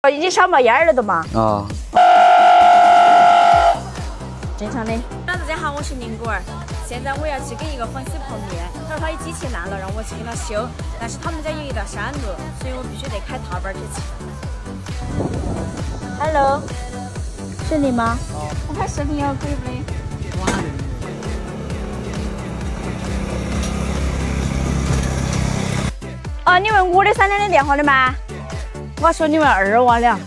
已经少冒烟了的嘛。啊。正常的。大家好，我是宁果儿。现在我要去给一个粉丝碰面，他说他的机器烂了，让我去给他修。但是他们家有一道山路，所以我必须得开踏板去骑。Hello， 是你吗？我拍视频哦，可以不可以？哦，你问我的3天的电话的吗？我说你问2娃了，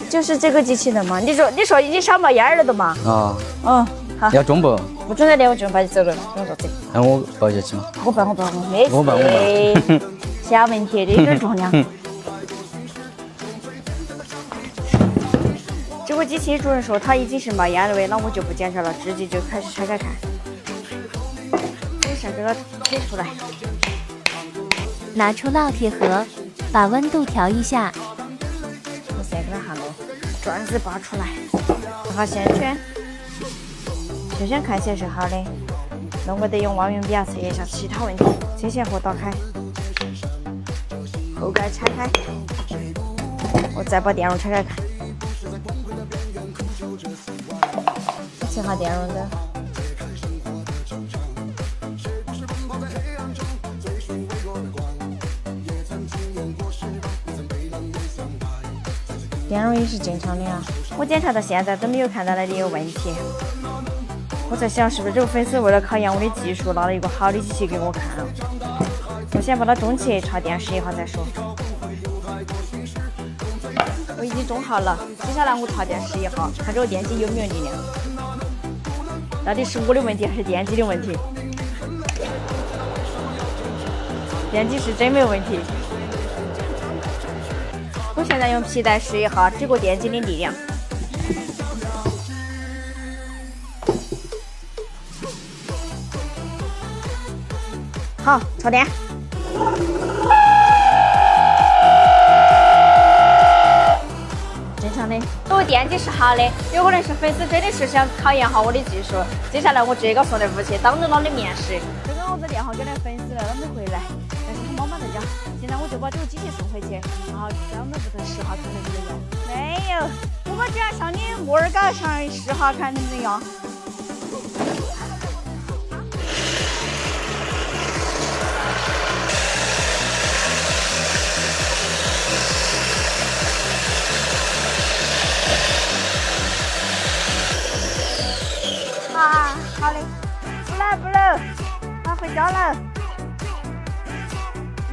就是这个机器的嘛。你说已经少冒烟了的嘛？啊。嗯，好。要中不？不准再连我就把你走了，不用着急。那我抱下去嘛。我办，没事。我办。小问题，这点重量。这个机器主人说它已经是冒烟了喂，那我就不检查了，直接就开始拆开看。等一下给它取出来。拿出烙铁盒，把温度调一下。我先给它焊了，钻子拔出来，好线圈，线圈看起来是好的，那我得用望远笔测一下其他问题。接线盒打开，后盖拆开，我再把电容拆开看。切下电容的。电容也是正常的啊，我检查到现在都没有看到那里有问题。我在想，是不是这个粉丝为了考验我的技术，拿了一个好的机器给我看了？我先把它中起，插电试一下再说。我已经中好了，接下来我插电试一下，看这个电机有没有力量。到底是我的问题还是电机的问题？电机是真没有问题。我现在用皮带试一下这个电机的力量。好，插电。正常的，这个电机是好的，有可能是粉丝真的是想考验下我的技术。接下来我直接给他送到屋去，当着他的面试。刚刚我打电话给那粉丝了，他没回来，但是他妈妈在家。现在我就把这个机器送回去，然后专门不能试下看能不能用。没有，我只要上你摩尔岗上试下看能不能用。啊，好嘞，不了，好回家了。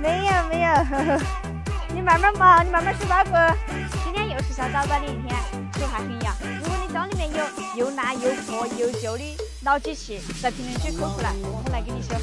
没有，呵呵，你慢慢忙，你慢慢数包裹。今天又是下早班的一天，手还很痒。如果你家里面有又烂又破又旧的老机器，在评论区扣出来，我来给你修。